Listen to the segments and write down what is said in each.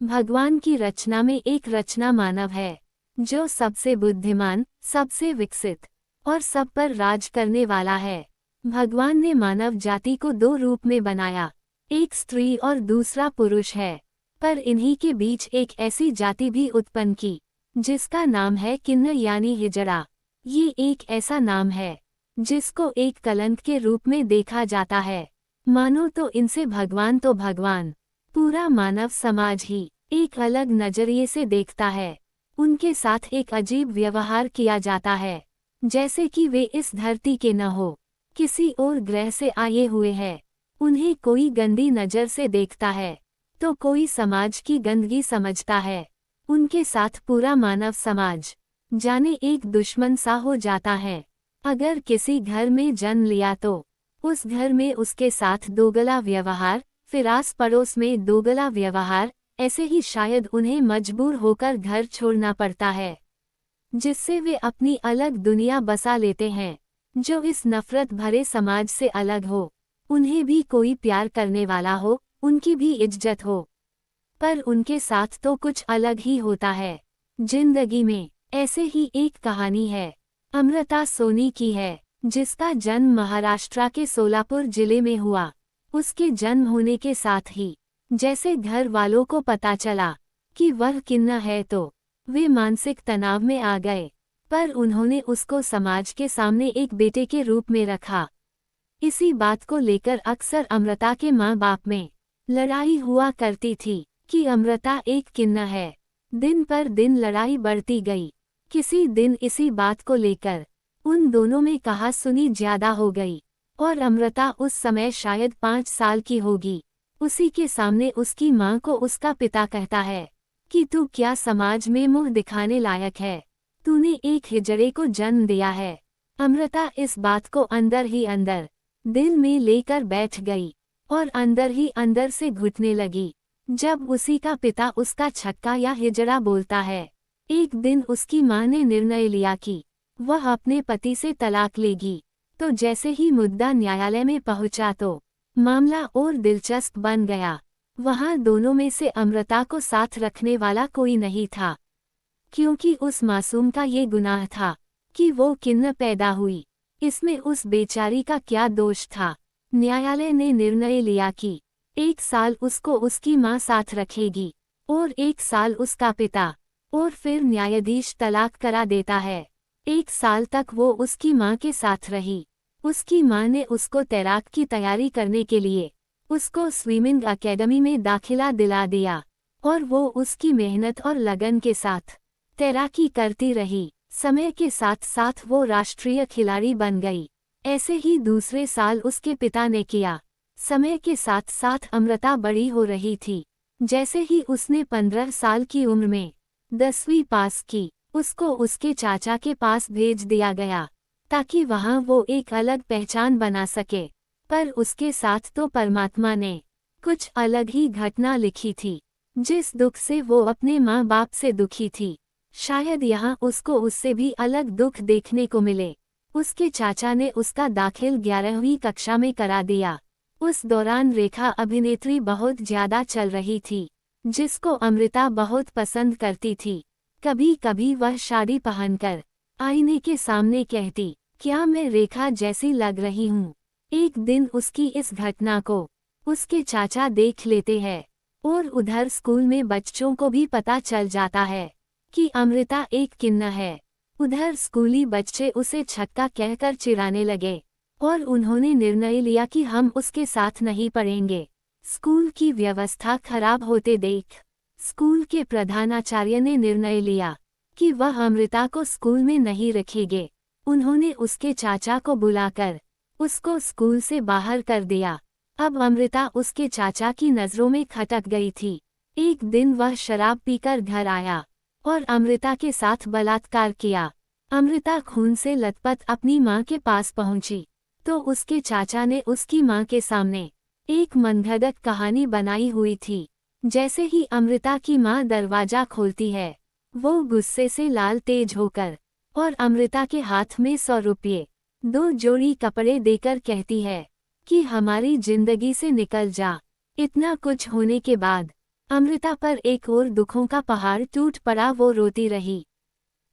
भगवान की रचना में एक रचना मानव है, जो सबसे बुद्धिमान, सबसे विकसित और सब पर राज करने वाला है। भगवान ने मानव जाति को दो रूप में बनाया, एक स्त्री और दूसरा पुरुष है। पर इन्हीं के बीच एक ऐसी जाति भी उत्पन्न की, जिसका नाम है किन्नर यानी हिजड़ा। ये एक ऐसा नाम है, जिसको एक कलंक के रूप में देखा जाता है। मानो तो इनसे भगवान तो भगवान, पूरा मानव समाज ही एक अलग नजरिए से देखता है। उनके साथ एक अजीब व्यवहार किया जाता है, जैसे कि वे इस धरती के न हो, किसी और ग्रह से आए हुए हैं। उन्हें कोई गंदी नज़र से देखता है, तो कोई समाज की गंदगी समझता है। उनके साथ पूरा मानव समाज जाने एक दुश्मन सा हो जाता है। अगर किसी घर में जन्म लिया तो उस घर में उसके साथ दोगला व्यवहार, फिर आस पड़ोस में दोगला व्यवहार, ऐसे ही शायद उन्हें मजबूर होकर घर छोड़ना पड़ता है, जिससे वे अपनी अलग दुनिया बसा लेते हैं, जो इस नफरत भरे समाज से अलग हो। उन्हें भी कोई प्यार करने वाला हो, उनकी भी इज्जत हो। पर उनके साथ तो कुछ अलग ही होता है। जिंदगी में ऐसे ही एक कहानी है, अमृता सोनी की है, जिसका जन्म महाराष्ट्र के सोलापुर जिले में हुआ। उसके जन्म होने के साथ ही जैसे घर वालों को पता चला कि वह किन्ना है, तो वे मानसिक तनाव में आ गए। पर उन्होंने उसको समाज के सामने एक बेटे के रूप में रखा। इसी बात को लेकर अक्सर अमृता के माँ बाप में लड़ाई हुआ करती थी कि अमृता एक किन्ना है। दिन पर दिन लड़ाई बढ़ती गई। किसी दिन इसी बात को लेकर उन दोनों में कहा सुनी ज्यादा हो गई, और अमृता उस समय शायद 5 साल की होगी। उसी के सामने उसकी माँ को उसका पिता कहता है कि तू क्या समाज में मुंह दिखाने लायक है, तूने एक हिजड़े को जन्म दिया है। अमृता इस बात को अंदर ही अंदर दिल में लेकर बैठ गई और अंदर ही अंदर से घुटने लगी। जब उसी का पिता उसका छक्का या हिजड़ा बोलता है। एक दिन उसकी माँ ने निर्णय लिया कि वह अपने पति से तलाक लेगी। तो जैसे ही मुद्दा न्यायालय में पहुंचा तो मामला और दिलचस्प बन गया। वहां दोनों में से अमृता को साथ रखने वाला कोई नहीं था, क्योंकि उस मासूम का ये गुनाह था कि वो किन्न पैदा हुई। इसमें उस बेचारी का क्या दोष था। न्यायालय ने निर्णय लिया कि 1 साल उसको उसकी माँ साथ रखेगी और 1 साल उसका पिता, और फिर न्यायाधीश तलाक करा देता है। 1 साल तक वो उसकी माँ के साथ रही। उसकी माँ ने उसको तैराक की तैयारी करने के लिए उसको स्विमिंग एकेडमी में दाखिला दिला दिया, और वो उसकी मेहनत और लगन के साथ तैराकी करती रही। समय के साथ साथ वो राष्ट्रीय खिलाड़ी बन गई। ऐसे ही दूसरे साल उसके पिता ने किया। समय के साथ साथ अमृता बड़ी हो रही थी। जैसे ही उसने 15 साल की उम्र में 10वीं पास की, उसको उसके चाचा के पास भेज दिया गया, ताकि वहां वो एक अलग पहचान बना सके। पर उसके साथ तो परमात्मा ने कुछ अलग ही घटना लिखी थी। जिस दुख से वो अपने माँ बाप से दुखी थी, शायद यहाँ उसको उससे भी अलग दुख देखने को मिले। उसके चाचा ने उसका दाखिल 11वीं कक्षा में करा दिया। उस दौरान रेखा अभिनेत्री बहुत ज्यादा चल रही थी, जिसको अमृता बहुत पसंद करती थी। कभी कभी वह साड़ी पहनकर आईने के सामने कहती, क्या मैं रेखा जैसी लग रही हूँ। एक दिन उसकी इस घटना को उसके चाचा देख लेते हैं, और उधर स्कूल में बच्चों को भी पता चल जाता है कि अमृता एक किन्ना है। उधर स्कूली बच्चे उसे छक्का कहकर चिढ़ाने लगे, और उन्होंने निर्णय लिया कि हम उसके साथ नहीं पढ़ेंगे। स्कूल की व्यवस्था खराब होते देख स्कूल के प्रधानाचार्य ने निर्णय लिया कि वह अमृता को स्कूल में नहीं रखेंगे। उन्होंने उसके चाचा को बुलाकर उसको स्कूल से बाहर कर दिया। अब अमृता उसके चाचा की नज़रों में खटक गई थी। एक दिन वह शराब पीकर घर आया और अमृता के साथ बलात्कार किया। अमृता खून से लथपथ अपनी माँ के पास पहुंची, तो उसके चाचा ने उसकी माँ के सामने एक मनगढ़ंत कहानी बनाई हुई थी। जैसे ही अमृता की माँ दरवाजा खोलती है, वो गुस्से से लाल तेज होकर और अमृता के हाथ में 100 रुपये, 2 जोड़ी कपड़े देकर कहती है कि हमारी जिंदगी से निकल जा। इतना कुछ होने के बाद अमृता पर एक और दुखों का पहाड़ टूट पड़ा। वो रोती रही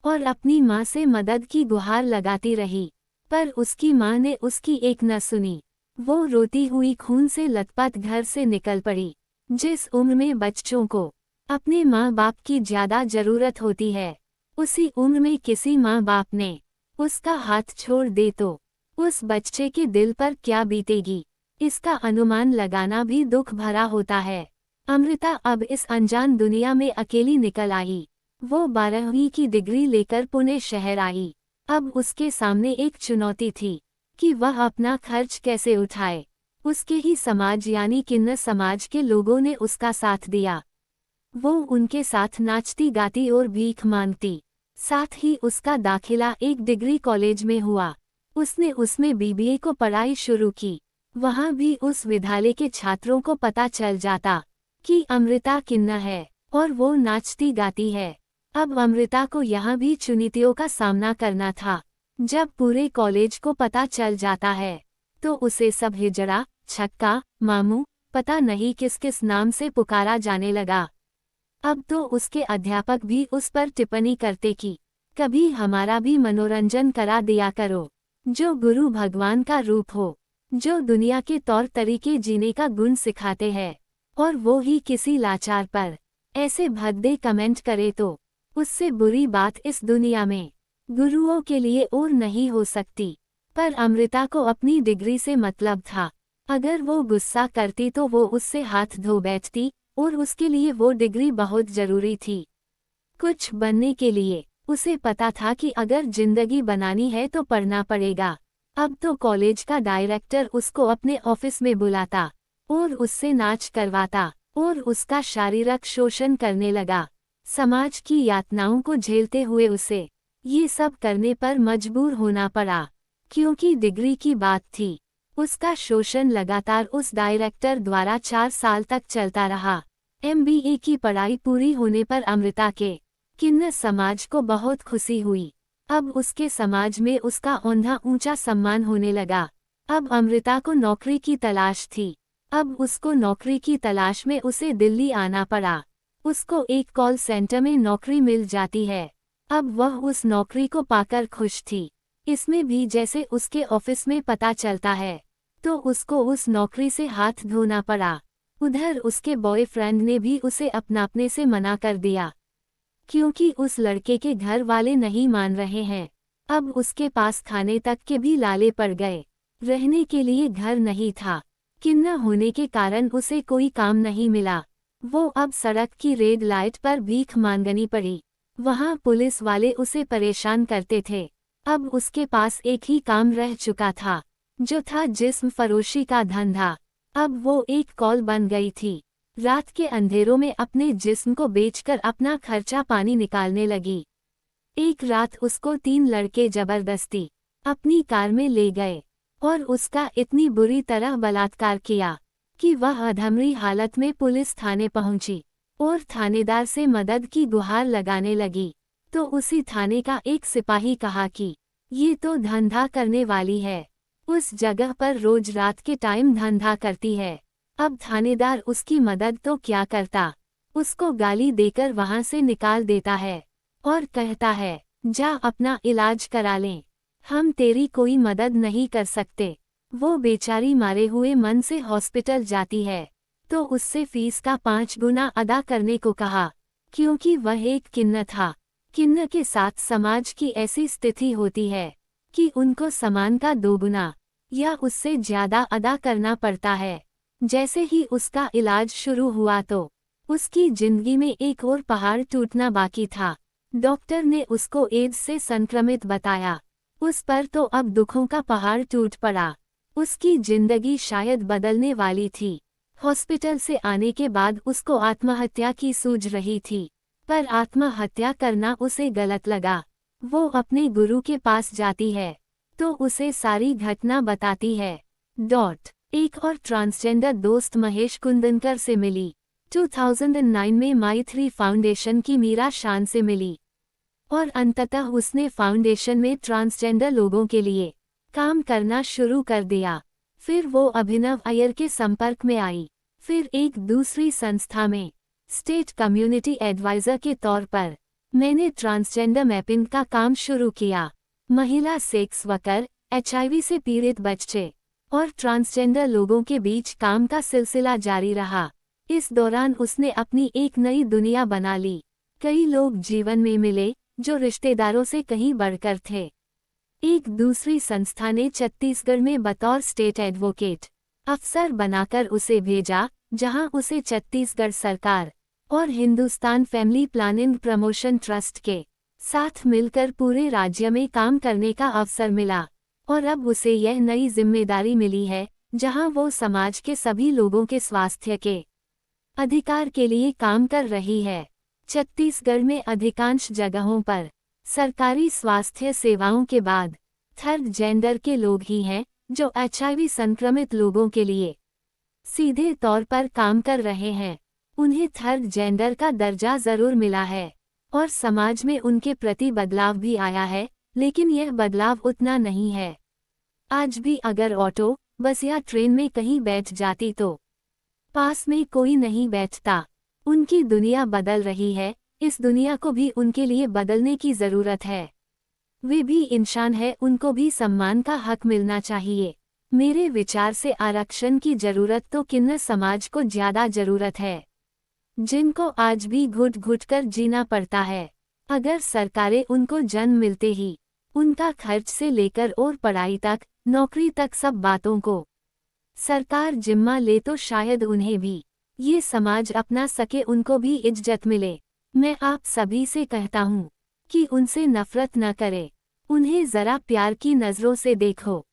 और अपनी माँ से मदद की गुहार लगाती रही, पर उसकी माँ ने उसकी एक न सुनी। वो रोती हुई खून से लथपथ घर से निकल पड़ी। जिस उम्र में बच्चों को अपने माँ बाप की ज्यादा जरूरत होती है, उसी उम्र में किसी माँ बाप ने उसका हाथ छोड़ दे तो उस बच्चे के दिल पर क्या बीतेगी, इसका अनुमान लगाना भी दुख भरा होता है। अमृता अब इस अनजान दुनिया में अकेली निकल आई। वो 12वीं की डिग्री लेकर पुणे शहर आई। अब उसके सामने एक चुनौती थी कि वह अपना खर्च कैसे उठाए। उसके ही समाज यानी किन्नर समाज के लोगों ने उसका साथ दिया। वो उनके साथ नाचती गाती और भीख मांगती। साथ ही उसका दाखिला एक डिग्री कॉलेज में हुआ। उसने उसमें बीबीए को पढ़ाई शुरू की। वहाँ भी उस विद्यालय के छात्रों को पता चल जाता कि अमृता किन्नर है और वो नाचती गाती है। अब अमृता को यहाँ भी चुनौतियों का सामना करना था। जब पूरे कॉलेज को पता चल जाता है तो उसे सब हिजड़ा, छक्का, मामू, पता नहीं किस किस नाम से पुकारा जाने लगा। अब तो उसके अध्यापक भी उस पर टिप्पणी करते कि कभी हमारा भी मनोरंजन करा दिया करो। जो गुरु भगवान का रूप हो, जो दुनिया के तौर तरीके जीने का गुण सिखाते हैं, और वो ही किसी लाचार पर ऐसे भद्दे कमेंट करे तो उससे बुरी बात इस दुनिया में गुरुओं के लिए और नहीं हो सकती। पर अमृता को अपनी डिग्री से मतलब था। अगर वो गुस्सा करती तो वो उससे हाथ धो बैठती, और उसके लिए वो डिग्री बहुत जरूरी थी। कुछ बनने के लिए उसे पता था कि अगर जिंदगी बनानी है तो पढ़ना पड़ेगा। अब तो कॉलेज का डायरेक्टर उसको अपने ऑफिस में बुलाता और उससे नाच करवाता और उसका शारीरिक शोषण करने लगा। समाज की यातनाओं को झेलते हुए उसे ये सब करने पर मजबूर होना पड़ा, क्योंकि डिग्री की बात थी। उसका शोषण लगातार उस डायरेक्टर द्वारा 4 साल तक चलता रहा। MBA की पढ़ाई पूरी होने पर अमृता के किन्नर समाज को बहुत खुशी हुई। अब उसके समाज में उसका औंधा ऊंचा सम्मान होने लगा। अब अमृता को नौकरी की तलाश थी। अब उसको नौकरी की तलाश में उसे दिल्ली आना पड़ा। उसको एक कॉल सेंटर में नौकरी मिल जाती है। अब वह उस नौकरी को पाकर खुश थी। इसमें भी जैसे उसके ऑफिस में पता चलता है तो उसको उस नौकरी से हाथ धोना पड़ा। उधर उसके बॉयफ्रेंड ने भी उसे अपनापने से मना कर दिया, क्योंकि उस लड़के के घर वाले नहीं मान रहे हैं। अब उसके पास खाने तक के भी लाले पड़ गए। रहने के लिए घर नहीं था। किन्नर होने के कारण उसे कोई काम नहीं मिला। वो अब सड़क की रेड लाइट पर भीख मांगनी पड़ी। वहाँ पुलिस वाले उसे परेशान करते थे। अब उसके पास एक ही काम रह चुका था, जो था जिस्म फरोशी का धंधा। अब वो एक कॉल बन गई थी। रात के अंधेरों में अपने जिस्म को बेचकर अपना खर्चा पानी निकालने लगी। एक रात उसको 3 लड़के जबरदस्ती अपनी कार में ले गए और उसका इतनी बुरी तरह बलात्कार किया कि वह अधमरी हालत में पुलिस थाने पहुंची और थानेदार से मदद की गुहार लगाने लगी। तो उसी थाने का एक सिपाही कहा कि ये तो धंधा करने वाली है, उस जगह पर रोज रात के टाइम धंधा करती है। अब थानेदार उसकी मदद तो क्या करता, उसको गाली देकर वहां से निकाल देता है और कहता है, जा अपना इलाज करा लें, हम तेरी कोई मदद नहीं कर सकते। वो बेचारी मारे हुए मन से हॉस्पिटल जाती है तो उससे फीस का 5 गुना अदा करने को कहा, क्योंकि वह एक किन्नर था। किन्नर के साथ समाज की ऐसी स्थिति होती है कि उनको सामान का 2 गुना या उससे ज्यादा अदा करना पड़ता है। जैसे ही उसका इलाज शुरू हुआ तो उसकी जिंदगी में एक और पहाड़ टूटना बाकी था। डॉक्टर ने उसको एड्स से संक्रमित बताया। उस पर तो अब दुखों का पहाड़ टूट पड़ा। उसकी जिंदगी शायद बदलने वाली थी। हॉस्पिटल से आने के बाद उसको आत्महत्या की सूझ रही थी, पर आत्महत्या करना उसे गलत लगा। वो अपने गुरु के पास जाती है तो उसे सारी घटना बताती है। एक और ट्रांसजेंडर दोस्त महेश कुंदनकर से मिली। 2009 में माई3 फाउंडेशन की मीरा शान से मिली और अंततः उसने फाउंडेशन में ट्रांसजेंडर लोगों के लिए काम करना शुरू कर दिया। फिर वो अभिनव अय्यर के संपर्क में आई, फिर एक दूसरी संस्था में, स्टेट कम्युनिटी एडवाइजर के तौर पर मैंने ट्रांसजेंडर मैपिंग का काम शुरू किया। महिला सेक्स वर्कर, HIV से पीड़ित बच्चे और ट्रांसजेंडर लोगों के बीच काम का सिलसिला जारी रहा। इस दौरान उसने अपनी एक नई दुनिया बना ली। कई लोग जीवन में मिले जो रिश्तेदारों से कहीं बढ़कर थे। एक दूसरी संस्था ने छत्तीसगढ़ में बतौर स्टेट एडवोकेट अफसर बनाकर उसे भेजा, जहां उसे छत्तीसगढ़ सरकार और Hindustan family planning promotion trust के साथ मिलकर पूरे राज्य में काम करने का अवसर मिला। और अब उसे यह नई जिम्मेदारी मिली है, जहां वो समाज के सभी लोगों के स्वास्थ्य के अधिकार के लिए काम कर रही है। छत्तीसगढ़ में अधिकांश जगहों पर सरकारी स्वास्थ्य सेवाओं के बाद थर्ड जेंडर के लोग ही हैं जो HIV संक्रमित लोगों के लिए सीधे तौर पर काम कर रहे हैं। उन्हें थर्ड जेंडर का दर्जा जरूर मिला है और समाज में उनके प्रति बदलाव भी आया है, लेकिन यह बदलाव उतना नहीं है। आज भी अगर ऑटो, बस या ट्रेन में कहीं बैठ जाती तो पास में कोई नहीं बैठता। उनकी दुनिया बदल रही है, इस दुनिया को भी उनके लिए बदलने की जरूरत है। वे भी इंसान है, उनको भी सम्मान का हक मिलना चाहिए। मेरे विचार से आरक्षण की जरूरत तो किन्नर समाज को ज्यादा जरूरत है, जिनको आज भी घुट घुट कर जीना पड़ता है। अगर सरकारें उनको जन्म मिलते ही उनका खर्च से लेकर और पढ़ाई तक, नौकरी तक सब बातों को सरकार जिम्मा ले तो शायद उन्हें भी ये समाज अपना सके, उनको भी इज्जत मिले। मैं आप सभी से कहता हूँ कि उनसे नफरत न करें, उन्हें जरा प्यार की नजरों से देखो।